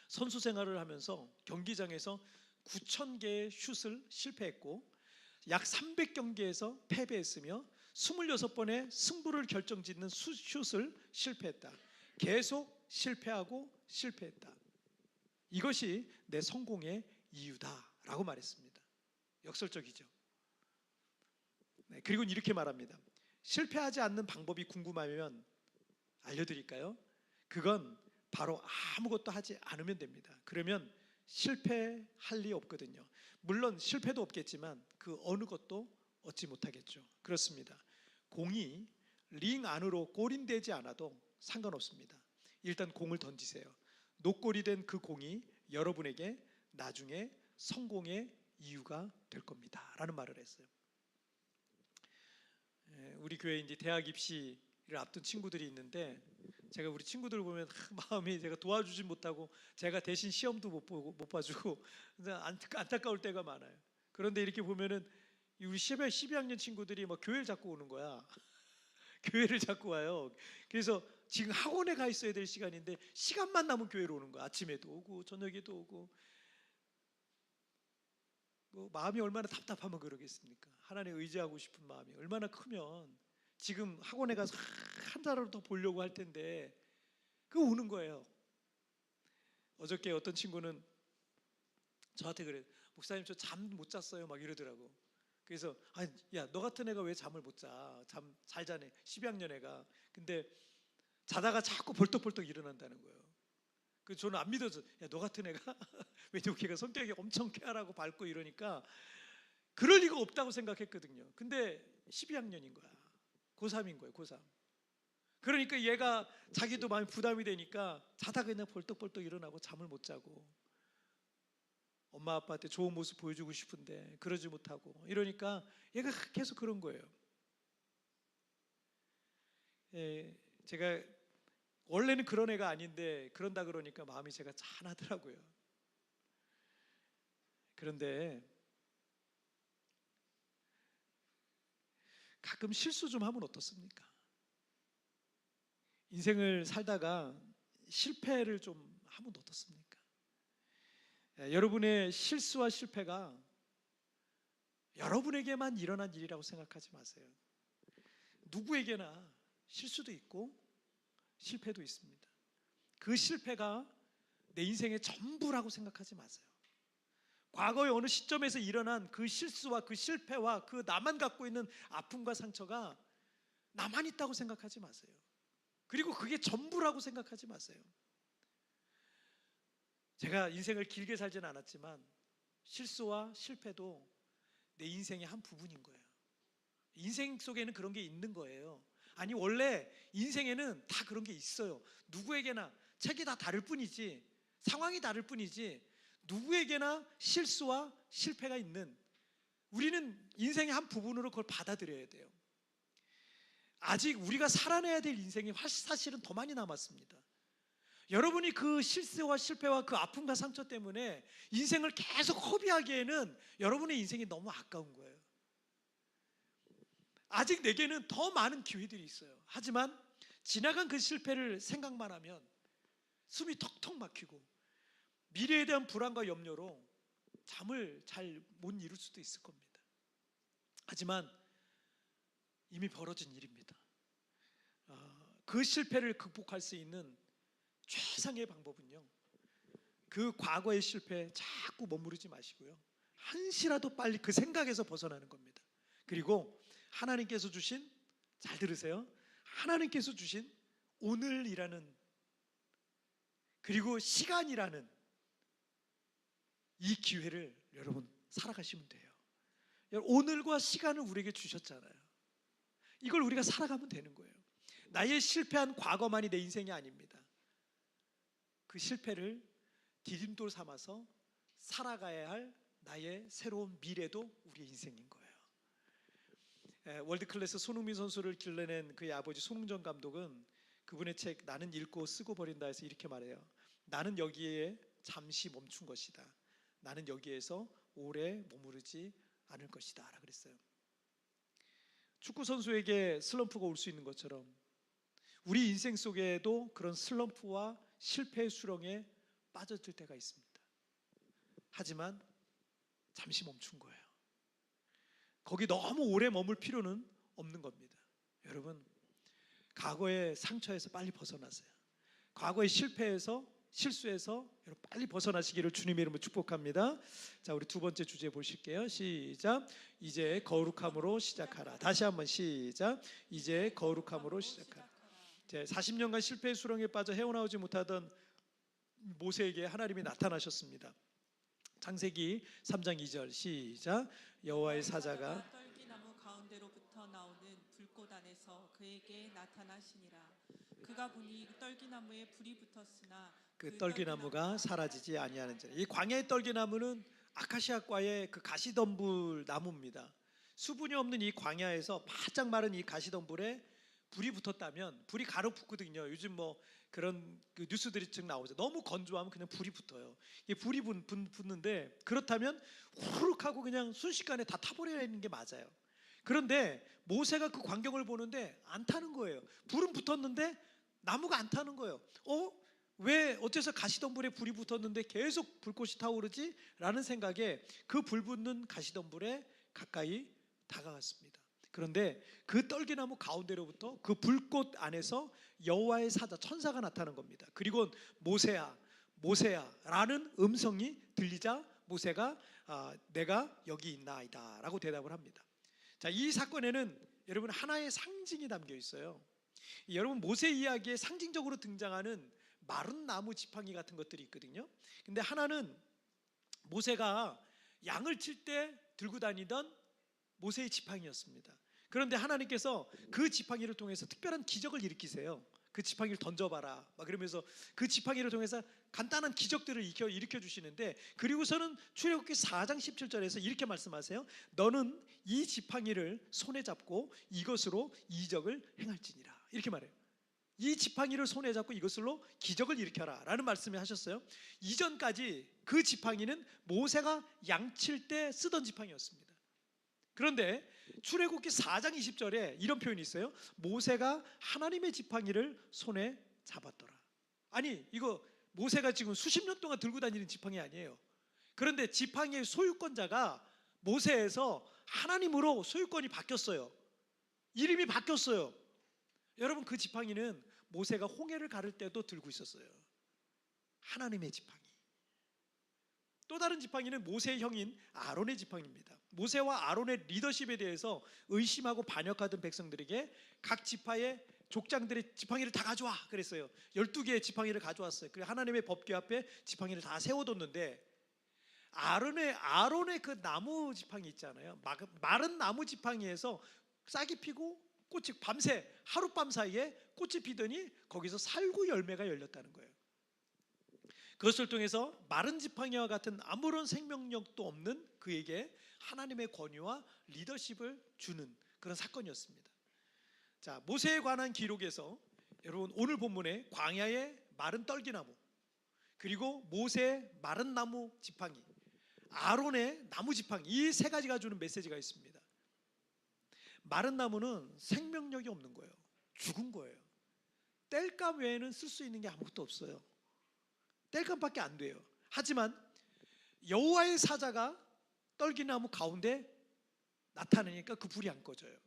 선수 생활을 하면서 경기장에서 9,000개의 슛을 실패했고 약 300경기에서 패배했으며 26번의 승부를 결정짓는 슛을 실패했다. 계속 실패하고 실패했다. 이것이 내 성공의 이유다라고 말했습니다. 역설적이죠. 네, 그리고 이렇게 말합니다. 실패하지 않는 방법이 궁금하면 알려드릴까요? 그건 바로 아무것도 하지 않으면 됩니다. 그러면 실패할 리 없거든요. 물론 실패도 없겠지만 그 어느 것도 얻지 못하겠죠. 그렇습니다. 공이 링 안으로 골인되지 않아도 상관없습니다. 일단 공을 던지세요. 노골이 된 그 공이 여러분에게 나중에 성공의 이유가 될 겁니다 라는 말을 했어요. 우리 교회에 이제 대학 입시를 앞둔 친구들이 있는데 제가 우리 친구들 보면 마음이, 제가 도와주지 못하고 제가 대신 시험도 못 봐주고 안타까울 때가 많아요. 그런데 이렇게 보면은 우리 12학년 친구들이 막 교회를 자꾸 오는 거야. 교회를 자꾸 와요. 그래서 지금 학원에 가 있어야 될 시간인데 시간만 남은 교회로 오는 거야. 아침에도 오고 저녁에도 오고. 뭐 마음이 얼마나 답답하면 그러겠습니까? 하나님 의지하고 싶은 마음이 얼마나 크면 지금 학원에 가서 한 달을 더 보려고 할 텐데 그 오는 거예요. 어저께 어떤 친구는 저한테 그래, 목사님 저 잠 못 잤어요 막 이러더라고. 그래서 야, 너 같은 애가 왜 잠을 못 자? 잠 잘 자네. 12학년 애가. 근데 자다가 자꾸 벌떡벌떡 일어난다는 거예요. 그래서 저는 안 믿어서, 야, 너 같은 애가 왜냐면 걔가 성격이 엄청 쾌활하고 밝고 이러니까 그럴 리가 없다고 생각했거든요. 근데 12학년인 거야. 고3인 거예요. 고3. 그러니까 얘가 자기도 많이 부담이 되니까 자다가 그냥 벌떡벌떡 일어나고 잠을 못 자고 엄마 아빠한테 좋은 모습 보여주고 싶은데 그러지 못하고 이러니까 얘가 계속 그런 거예요. 제가 원래는 그런 애가 아닌데 그런다 그러니까 마음이 제가 짠하더라고요. 그런데 가끔 실수 좀 하면 어떻습니까? 인생을 살다가 실패를 좀 하면 어떻습니까? 여러분의 실수와 실패가 여러분에게만 일어난 일이라고 생각하지 마세요. 누구에게나 실수도 있고 실패도 있습니다. 그 실패가 내 인생의 전부라고 생각하지 마세요. 과거의 어느 시점에서 일어난 그 실수와 그 실패와 그 나만 갖고 있는 아픔과 상처가 나만 있다고 생각하지 마세요. 그리고 그게 전부라고 생각하지 마세요. 제가 인생을 길게 살지는 않았지만 실수와 실패도 내 인생의 한 부분인 거예요. 인생 속에는 그런 게 있는 거예요. 아니, 원래 인생에는 다 그런 게 있어요. 누구에게나 책이 다 다를 뿐이지, 상황이 다를 뿐이지, 누구에게나 실수와 실패가 있는, 우리는 인생의 한 부분으로 그걸 받아들여야 돼요. 아직 우리가 살아내야 될 인생이 사실은 더 많이 남았습니다. 여러분이 그 실수와 실패와 그 아픔과 상처 때문에 인생을 계속 허비하기에는 여러분의 인생이 너무 아까운 거예요. 아직 내게는 더 많은 기회들이 있어요. 하지만 지나간 그 실패를 생각만 하면 숨이 턱턱 막히고 미래에 대한 불안과 염려로 잠을 잘 못 이룰 수도 있을 겁니다. 하지만 이미 벌어진 일입니다. 그 실패를 극복할 수 있는 최상의 방법은요, 그 과거의 실패에 자꾸 머무르지 마시고요, 한시라도 빨리 그 생각에서 벗어나는 겁니다. 그리고 하나님께서 주신, 잘 들으세요, 하나님께서 주신 오늘이라는, 그리고 시간이라는 이 기회를 여러분 살아가시면 돼요. 오늘과 시간을 우리에게 주셨잖아요. 이걸 우리가 살아가면 되는 거예요. 나의 실패한 과거만이 내 인생이 아닙니다. 그 실패를 디딤돌 삼아서 살아가야 할 나의 새로운 미래도 우리의 인생인 거예요. 월드클래스 손흥민 선수를 길러낸 그의 아버지 손흥정 감독은 그분의 책 나는 읽고 쓰고 버린다 해서 이렇게 말해요. 나는 여기에 잠시 멈춘 것이다. 나는 여기에서 오래 머무르지 않을 것이다 라고 그랬어요. 축구 선수에게 슬럼프가 올 수 있는 것처럼 우리 인생 속에도 그런 슬럼프와 실패의 수렁에 빠져들 때가 있습니다. 하지만 잠시 멈춘 거예요. 거기 너무 오래 머물 필요는 없는 겁니다. 여러분, 과거의 상처에서 빨리 벗어나세요. 과거의 실패에서, 실수에서 여러분 빨리 벗어나시기를 주님의 이름으로 축복합니다. 자, 우리 두 번째 주제 보실게요. 시작. 이제 거룩함으로 시작하라. 다시 한번 시작. 이제 거룩함으로 시작하라. 40년간 실패의 수렁에 빠져 헤어나오지 못하던 모세에게 하나님이 나타나셨습니다. 창세기 3장 2절 시작. 여호와의 사자가 떨기나무 가운데로부터 나오는 불꽃 안에서 그에게 나타나시니라. 그가 보니 떨기나무에 불이 붙었으나 그 떨기나무가 사라지지 아니하는지라. 이 광야의 떨기나무는 아카시아과의 그 가시덤불 나무입니다. 수분이 없는 이 광야에서 바짝 마른 이 가시덤불에 불이 붙었다면, 불이 가로 붙거든요. 요즘 뭐 그런 그 뉴스들이 즉 나오죠. 너무 건조하면 그냥 불이 붙어요. 이 불이 붙는데, 그렇다면 후룩하고 그냥 순식간에 다 타버려야 하는 게 맞아요. 그런데 모세가 그 광경을 보는데 안 타는 거예요. 불은 붙었는데 나무가 안 타는 거예요. 왜 어째서 가시덤불에 불이 붙었는데 계속 불꽃이 타오르지? 라는 생각에 그 불 붙는 가시덤불에 가까이 다가갔습니다. 그런데 그 떨기나무 가운데로부터 그 불꽃 안에서 여호와의 사자, 천사가 나타난 겁니다. 그리고 모세야, 모세야 라는 음성이 들리자 모세가 내가 여기 있나이다 라고 대답을 합니다. 자, 이 사건에는 여러분 하나의 상징이 담겨 있어요. 여러분, 모세 이야기에 상징적으로 등장하는 마른 나무 지팡이 같은 것들이 있거든요. 근데 하나는 모세가 양을 칠 때 들고 다니던 모세의 지팡이였습니다. 그런데 하나님께서 그 지팡이를 통해서 특별한 기적을 일으키세요. 그 지팡이를 던져봐라 막 그러면서 그 지팡이를 통해서 간단한 기적들을 일으켜 주시는데, 그리고서는 출애굽기 4장 17절에서 이렇게 말씀하세요. 너는 이 지팡이를 손에 잡고 이것으로 이적을 행할지니라, 이렇게 말해요. 이 지팡이를 손에 잡고 이것으로 기적을 일으켜라 라는 말씀을 하셨어요. 이전까지 그 지팡이는 모세가 양칠 때 쓰던 지팡이였습니다. 그런데 출애굽기 4장 20절에 이런 표현이 있어요. 모세가 하나님의 지팡이를 손에 잡았더라. 아니, 이거 모세가 지금 수십 년 동안 들고 다니는 지팡이 아니에요. 그런데 지팡이의 소유권자가 모세에서 하나님으로 소유권이 바뀌었어요. 이름이 바뀌었어요. 여러분, 그 지팡이는 모세가 홍해를 가를 때도 들고 있었어요. 하나님의 지팡이. 또 다른 지팡이는 모세의 형인 아론의 지팡이입니다. 모세와 아론의 리더십에 대해서 의심하고 반역하던 백성들에게 각 지파의 족장들의 지팡이를 다 가져와 그랬어요. 12개의 지팡이를 가져왔어요. 그리고 하나님의 법궤 앞에 지팡이를 다 세워뒀는데, 아론의 그 나무 지팡이 있잖아요. 마른 나무 지팡이에서 싹이 피고 꽃이 밤새, 하룻밤 사이에 꽃이 피더니 거기서 살구 열매가 열렸다는 거예요. 그것을 통해서 마른 지팡이와 같은 아무런 생명력도 없는 그에게 하나님의 권위와 리더십을 주는 그런 사건이었습니다. 자, 모세에 관한 기록에서 여러분 오늘 본문에 광야의 마른 떨기나무, 그리고 모세의 마른 나무 지팡이, 아론의 나무 지팡이, 이 세 가지가 주는 메시지가 있습니다. 마른 나무는 생명력이 없는 거예요. 죽은 거예요. 땔감 외에는 쓸 수 있는 게 아무것도 없어요. 땔감밖에 안 돼요. 하지만 여호와의 사자가 떨기나무 가운데 나타나니까 그 불이 안 꺼져요.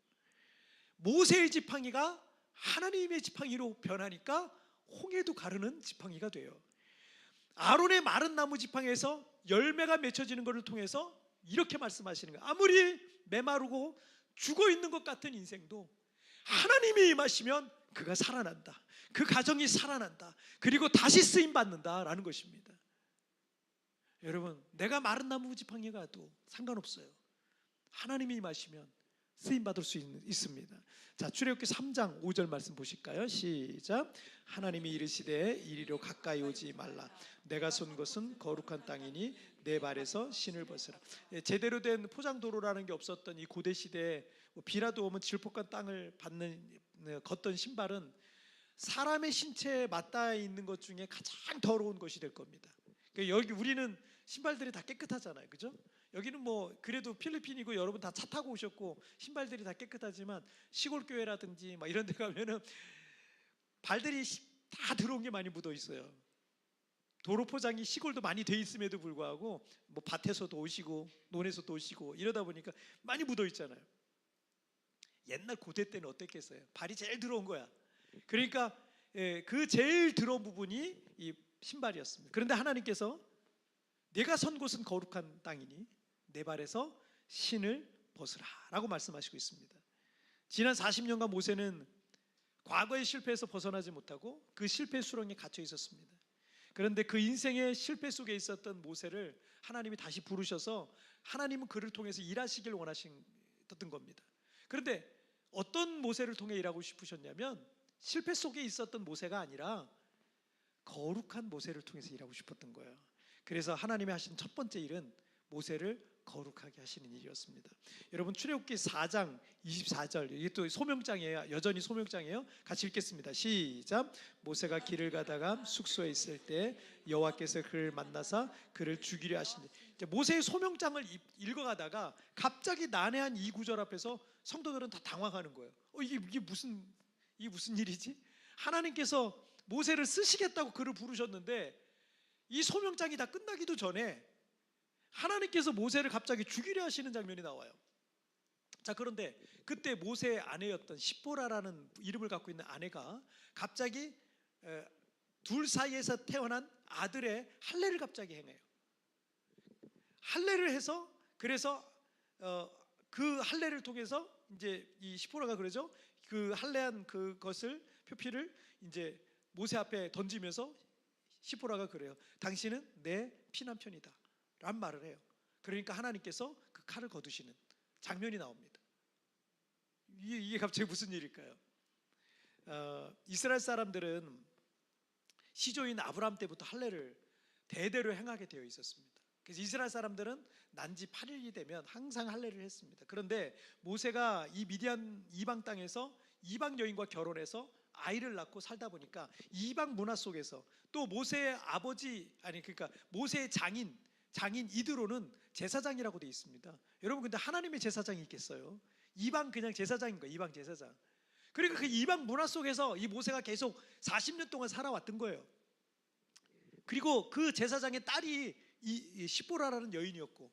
모세의 지팡이가 하나님의 지팡이로 변하니까 홍해도 가르는 지팡이가 돼요. 아론의 마른 나무 지팡이에서 열매가 맺혀지는 것을 통해서 이렇게 말씀하시는 거예요. 아무리 메마르고 죽어 있는 것 같은 인생도 하나님이 임하시면 그가 살아난다. 그 가정이 살아난다. 그리고 다시 쓰임 받는다라는 것입니다. 여러분, 내가 마른 나무 지팡이에 가도 상관없어요. 하나님이 임하시면 쓰임 받을 수 있습니다. 자, 출애굽기 3장 5절 말씀 보실까요? 시작. 하나님이 이르시되 이리로 가까이 오지 말라. 내가 쏜 것은 거룩한 땅이니 내 발에서 신을 벗으라. 제대로 된 포장도로라는 게 없었던 이 고대 시대에 비라도 오면 질퍽한 땅을 걷던 신발은 사람의 신체에 맞닿아 있는 것 중에 가장 더러운 것이 될 겁니다. 여기 우리는 신발들이 다 깨끗하잖아요, 그죠? 여기는 뭐 그래도 필리핀이고 여러분 다 차 타고 오셨고 신발들이 다 깨끗하지만 시골 교회라든지 막 이런 데 가면은 발들이 다 들어온 게 많이 묻어 있어요. 도로 포장이 시골도 많이 돼 있음에도 불구하고 뭐 밭에서도 오시고 논에서도 오시고 이러다 보니까 많이 묻어 있잖아요. 옛날 고대 때는 어땠겠어요? 발이 제일 들어온 거야. 그러니까 그 제일 들어온 부분이 이 신발이었습니다. 그런데 하나님께서 내가 선 곳은 거룩한 땅이니 내 발에서 신을 벗으라 라고 말씀하시고 있습니다. 지난 40년간 모세는 과거의 실패에서 벗어나지 못하고 그 실패 수렁에 갇혀 있었습니다. 그런데 그 인생의 실패 속에 있었던 모세를 하나님이 다시 부르셔서 하나님은 그를 통해서 일하시길 원하셨던 겁니다. 그런데 어떤 모세를 통해 일하고 싶으셨냐면 실패 속에 있었던 모세가 아니라 거룩한 모세를 통해서 일하고 싶었던 거예요. 그래서 하나님이 하신 첫 번째 일은 모세를 거룩하게 하시는 일이었습니다. 여러분, 출애굽기 4장 24절, 이게 또 소명장이에요. 여전히 소명장이에요. 같이 읽겠습니다. 시작. 모세가 길을 가다가 숙소에 있을 때 여호와께서 그를 만나사 그를 죽이려 하시니. 모세의 소명장을 읽어가다가 갑자기 난해한 이 구절 앞에서 성도들은 다 당황하는 거예요. 이게 무슨 일이지? 하나님께서 모세를 쓰시겠다고 그를 부르셨는데 이 소명장이 다 끝나기도 전에 하나님께서 모세를 갑자기 죽이려 하시는 장면이 나와요. 자, 그런데 그때 모세의 아내였던 시보라라는 이름을 갖고 있는 아내가 갑자기 둘 사이에서 태어난 아들의 할례를 갑자기 행해요. 할례를 해서 그래서 그 할례를 통해서 이제 이 시보라가 그러죠. 그 할례한 그것을 표피를 이제 모세 앞에 던지면서 시보라가 그래요. 당신은 내 피남편이다 란 말을 해요. 그러니까 하나님께서 그 칼을 거두시는 장면이 나옵니다. 이게 갑자기 무슨 일일까요? 이스라엘 사람들은 시조인 아브라함 때부터 할례를 대대로 행하게 되어 있었습니다. 그래서 이스라엘 사람들은 난지 8일이 되면 항상 할례를 했습니다. 그런데 모세가 이 미디안 이방 땅에서 이방 여인과 결혼해서 아이를 낳고 살다 보니까 이방 문화 속에서 또 모세의 그러니까 모세의 장인 이드로는 제사장이라고 되어 있습니다. 여러분, 근데 하나님의 제사장이 있겠어요? 이방 그냥 제사장인 거예요. 이방 제사장. 그러니까 그 이방 문화 속에서 이 모세가 계속 40년 동안 살아왔던 거예요. 그리고 그 제사장의 딸이 이 시보라라는 여인이었고,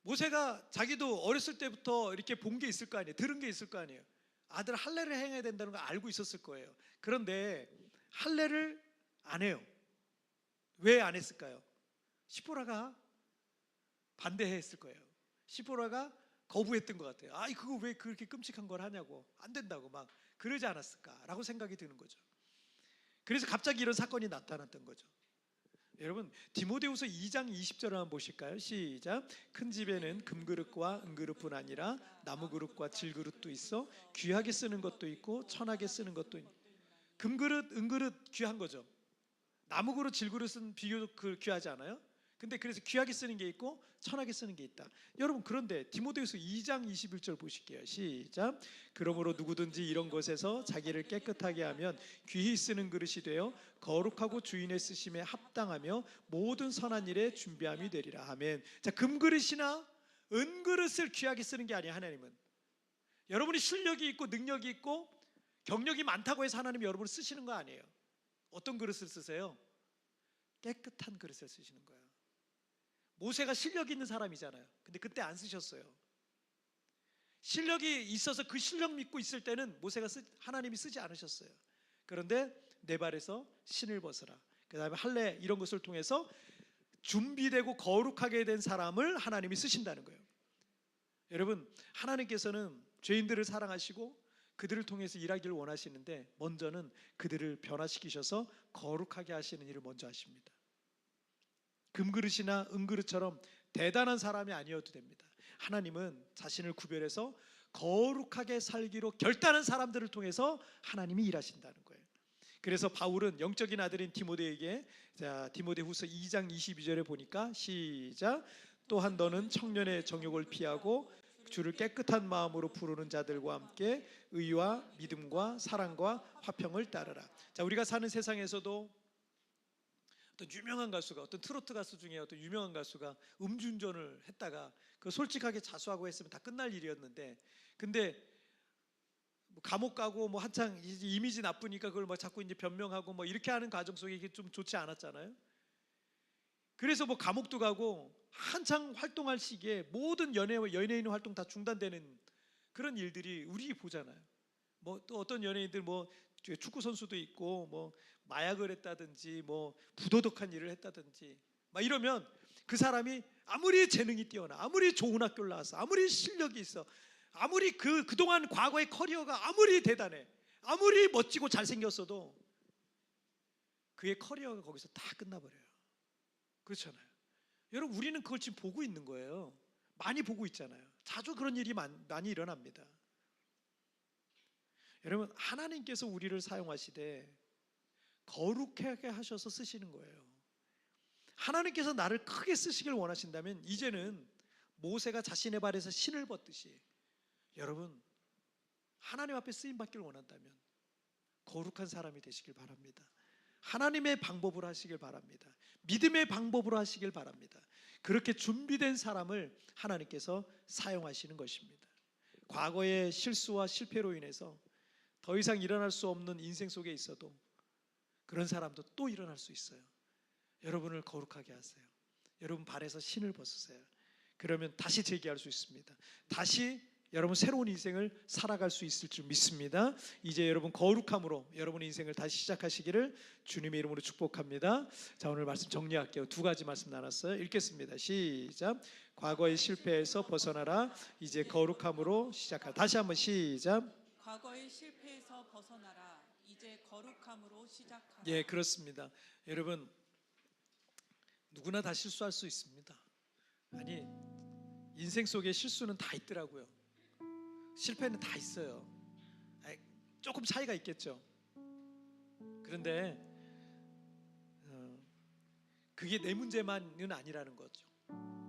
모세가 자기도 어렸을 때부터 이렇게 본 게 있을 거 아니에요. 들은 게 있을 거 아니에요. 아들 할례를 행해야 된다는 걸 알고 있었을 거예요. 그런데 할례를 안 해요. 왜 안 했을까요? 시보라가 반대했을 거예요. 시보라가 거부했던 것 같아요. 그거 왜 그렇게 끔찍한 걸 하냐고, 안 된다고 막 그러지 않았을까라고 생각이 드는 거죠. 그래서 갑자기 이런 사건이 나타났던 거죠. 여러분, 디모데후서 2장 20절을 한번 보실까요? 시작. 큰 집에는 금그릇과 은그릇뿐 아니라 나무그릇과 질그릇도 있어 귀하게 쓰는 것도 있고 천하게 쓰는 것도 있고. 금그릇, 은그릇 귀한 거죠. 나무그릇, 질그릇은 비교적 귀하지 않아요? 근데 그래서 귀하게 쓰는 게 있고 천하게 쓰는 게 있다. 여러분, 그런데 디모데후서 2장 21절 보실게요. 시작. 그러므로 누구든지 이런 것에서 자기를 깨끗하게 하면 귀히 쓰는 그릇이 되어 거룩하고 주인의 쓰심에 합당하며 모든 선한 일에 준비함이 되리라. 아멘. 자, 금그릇이나 은그릇을 귀하게 쓰는 게 아니에요. 하나님은 여러분이 실력이 있고 능력이 있고 경력이 많다고 해서 하나님이 여러분을 쓰시는 거 아니에요. 어떤 그릇을 쓰세요? 깨끗한 그릇을 쓰시는 거예요. 모세가 실력 있는 사람이잖아요. 근데 그때 안 쓰셨어요. 실력이 있어서 그 실력 믿고 있을 때는 하나님이 쓰지 않으셨어요. 그런데 내 발에서 신을 벗으라. 그 다음에 할례 이런 것을 통해서 준비되고 거룩하게 된 사람을 하나님이 쓰신다는 거예요. 여러분, 하나님께서는 죄인들을 사랑하시고 그들을 통해서 일하기를 원하시는데 먼저는 그들을 변화시키셔서 거룩하게 하시는 일을 먼저 하십니다. 금그릇이나 은그릇처럼 대단한 사람이 아니어도 됩니다. 하나님은 자신을 구별해서 거룩하게 살기로 결단한 사람들을 통해서 하나님이 일하신다는 거예요. 그래서 바울은 영적인 아들인 디모데에게, 자, 디모데후서 2장 22절에 보니까 시작, 또한 너는 청년의 정욕을 피하고 주를 깨끗한 마음으로 부르는 자들과 함께 의와 믿음과 사랑과 화평을 따르라. 자, 우리가 사는 세상에서도 어떤 유명한 가수가, 어떤 트로트 가수 중에 어떤 유명한 가수가 음주운전을 했다가 그 솔직하게 자수하고 했으면 다 끝날 일이었는데, 근데 뭐 감옥 가고 뭐 한창 이미지 나쁘니까 그걸 뭐 자꾸 이제 변명하고 뭐 이렇게 하는 과정 속에 이게 좀 좋지 않았잖아요. 그래서 뭐 감옥도 가고 한창 활동할 시기에 모든 연예인 활동 다 중단되는 그런 일들이 우리 보잖아요. 뭐 또 어떤 연예인들 뭐 축구 선수도 있고 뭐 마약을 했다든지 뭐 부도덕한 일을 했다든지 막 이러면 그 사람이 아무리 재능이 뛰어나, 아무리 좋은 학교를 나와서, 아무리 실력이 있어, 아무리 그동안 과거의 커리어가 아무리 대단해, 아무리 멋지고 잘생겼어도 그의 커리어가 거기서 다 끝나버려요. 그렇잖아요. 여러분, 우리는 그걸 지금 보고 있는 거예요. 많이 보고 있잖아요. 자주 그런 일이 많이 일어납니다. 여러분, 하나님께서 우리를 사용하시되 거룩하게 하셔서 쓰시는 거예요. 하나님께서 나를 크게 쓰시길 원하신다면 이제는 모세가 자신의 발에서 신을 벗듯이 여러분, 하나님 앞에 쓰임 받기를 원한다면 거룩한 사람이 되시길 바랍니다. 하나님의 방법으로 하시길 바랍니다. 믿음의 방법으로 하시길 바랍니다. 그렇게 준비된 사람을 하나님께서 사용하시는 것입니다. 과거의 실수와 실패로 인해서 더 이상 일어날 수 없는 인생 속에 있어도 그런 사람도 또 일어날 수 있어요. 여러분을 거룩하게 하세요. 여러분 발에서 신을 벗으세요. 그러면 다시 재기할 수 있습니다. 다시 여러분 새로운 인생을 살아갈 수 있을 줄 믿습니다. 이제 여러분 거룩함으로 여러분의 인생을 다시 시작하시기를 주님의 이름으로 축복합니다. 자, 오늘 말씀 정리할게요. 두 가지 말씀 나눴어요. 읽겠습니다. 시작. 과거의 실패에서 벗어나라. 이제 거룩함으로 시작하라. 다시 한번 시작. 과거의 실패에서 벗어나라. 이제 거룩함으로 시작하라. 예, 그렇습니다. 여러분, 누구나 다 실수할 수 있습니다. 아니, 인생 속에 실수는 다 있더라고요. 실패는 다 있어요. 조금 차이가 있겠죠. 그런데 그게 내 문제만은 아니라는 거죠.